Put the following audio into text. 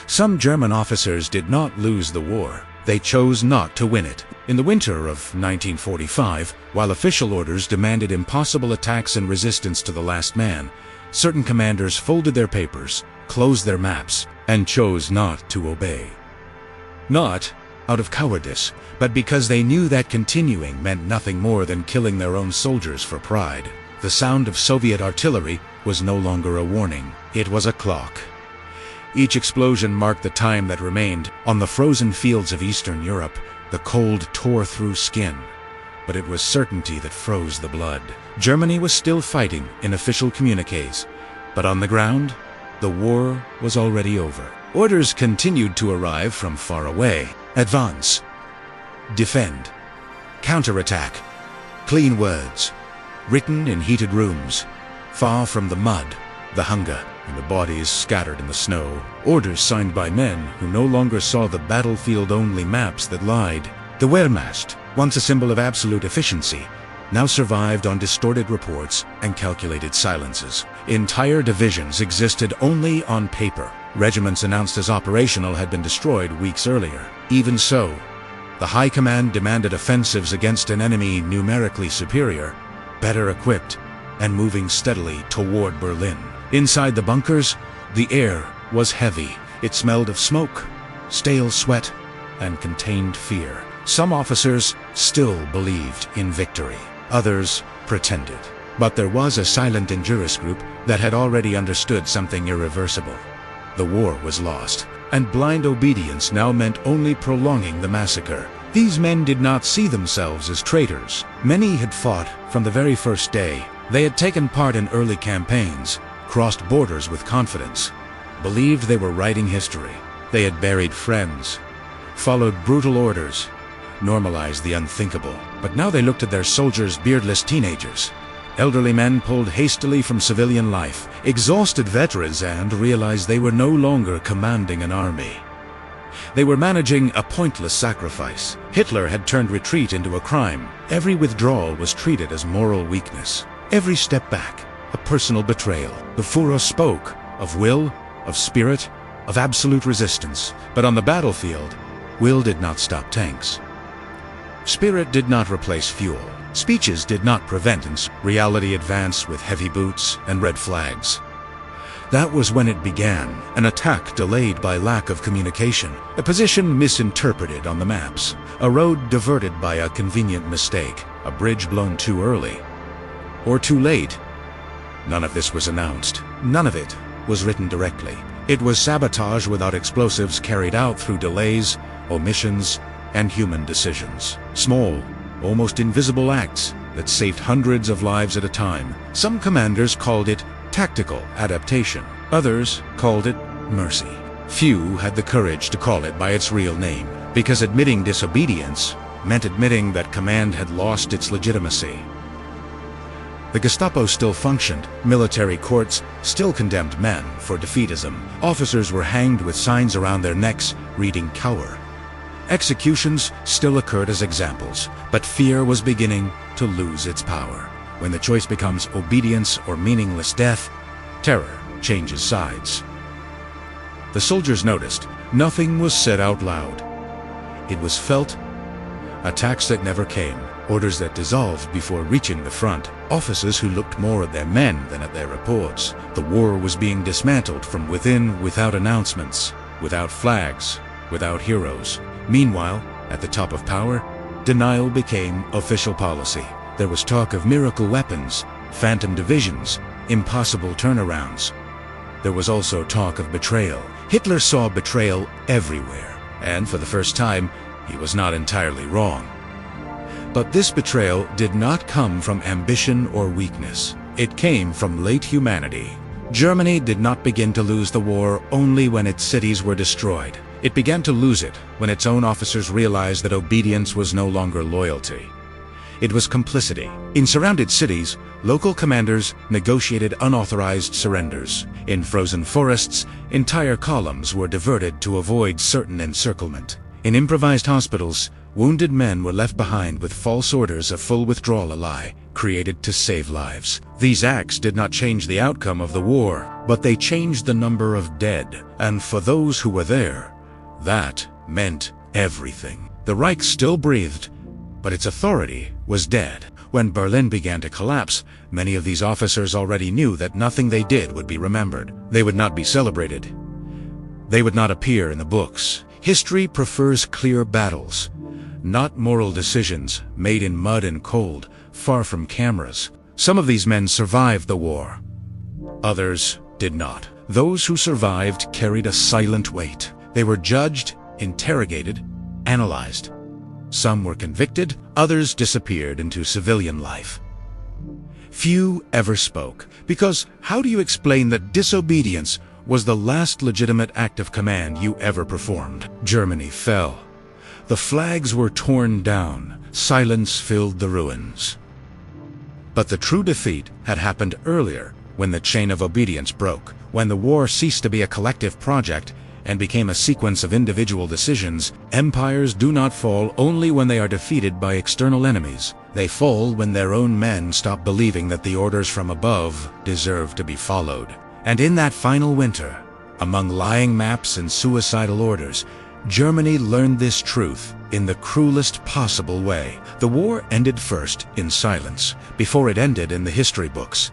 Some German officers did not lose the war. They chose not to win it. In the winter of 1945, while official orders demanded impossible attacks and resistance to the last man, certain commanders folded their papers, closed their maps, and chose not to obey. Not out of cowardice, but because they knew that continuing meant nothing more than killing their own soldiers for pride. The sound of Soviet artillery was no longer a warning. It was a clock. Each explosion marked the time that remained. On the frozen fields of Eastern Europe, the cold tore through skin, but it was certainty that froze the blood. Germany was still fighting in official communiques, but on the ground, the war was already over. Orders continued to arrive from far away. Advance. Defend. Counterattack. Clean words, written in heated rooms, far from the mud, the hunger, and the bodies scattered in the snow. Orders signed by men who no longer saw the battlefield-only maps that lied. The Wehrmacht, once a symbol of absolute efficiency, now survived on distorted reports and calculated silences. Entire divisions existed only on paper. Regiments announced as operational had been destroyed weeks earlier. Even so, the High Command demanded offensives against an enemy numerically superior, better equipped, and moving steadily toward Berlin. Inside the bunkers, the air was heavy. It smelled of smoke, stale sweat, and contained fear. Some officers still believed in victory. Others pretended. But there was a silent endurance group that had already understood something irreversible. The war was lost, and blind obedience now meant only prolonging the massacre. These men did not see themselves as traitors. Many had fought from the very first day. They had taken part in early campaigns, crossed borders with confidence, believed they were writing history. They had buried friends, followed brutal orders, normalized the unthinkable. But now they looked at their soldiers, beardless teenagers, elderly men pulled hastily from civilian life, exhausted veterans, and realized they were no longer commanding an army. They were managing a pointless sacrifice. Hitler had turned retreat into a crime. Every withdrawal was treated as moral weakness. Every step back, a personal betrayal. The Führer spoke of will, of spirit, of absolute resistance. But on the battlefield, will did not stop tanks. Spirit did not replace fuel. Speeches did not prevent reality advanced with heavy boots and red flags. That was when it began, an attack delayed by lack of communication, a position misinterpreted on the maps, a road diverted by a convenient mistake, a bridge blown too early or too late. None of this was announced. None of it was written directly. It was sabotage without explosives carried out through delays, omissions, and human decisions. Small, almost invisible acts that saved hundreds of lives at a time. Some commanders called it tactical adaptation. Others called it mercy. Few had the courage to call it by its real name, because admitting disobedience meant admitting that command had lost its legitimacy. The Gestapo still functioned. Military courts still condemned men for defeatism. Officers were hanged with signs around their necks reading "Cower." Executions still occurred as examples, but fear was beginning to lose its power. When the choice becomes obedience or meaningless death, terror changes sides. The soldiers noticed. Nothing was said out loud. It was felt. Attacks that never came. Orders that dissolved before reaching the front. Officers who looked more at their men than at their reports. The war was being dismantled from within without announcements, without flags, without heroes. Meanwhile, at the top of power, denial became official policy. There was talk of miracle weapons, phantom divisions, impossible turnarounds. There was also talk of betrayal. Hitler saw betrayal everywhere, and for the first time, he was not entirely wrong. But this betrayal did not come from ambition or weakness. It came from late humanity. Germany did not begin to lose the war only when its cities were destroyed. It began to lose it when its own officers realized that obedience was no longer loyalty. It was complicity. In surrounded cities, local commanders negotiated unauthorized surrenders. In frozen forests, entire columns were diverted to avoid certain encirclement. In improvised hospitals, Wounded men were left behind with false orders of full withdrawal, a lie created to save lives. These acts did not change the outcome of the war, but they changed the number of dead. And for those who were there, that meant everything. The Reich still breathed, but its authority was dead. When Berlin began to collapse, many of these officers already knew that nothing they did would be remembered. They would not be celebrated. They would not appear in the books. History prefers clear battles, not moral decisions made in mud and cold, far from cameras. Some of these men survived the war. Others did not. Those who survived carried a silent weight. They were judged, interrogated, analyzed. Some were convicted, others disappeared into civilian life. Few ever spoke, because how do you explain that disobedience was the last legitimate act of command you ever performed? Germany fell. The flags were torn down. Silence filled the ruins. But the true defeat had happened earlier, when the chain of obedience broke, when the war ceased to be a collective project and became a sequence of individual decisions. Empires do not fall only when they are defeated by external enemies. They fall when their own men stop believing that the orders from above deserve to be followed. And in that final winter, among lying maps and suicidal orders, Germany learned this truth in the cruelest possible way. The war ended first in silence, before it ended in the history books.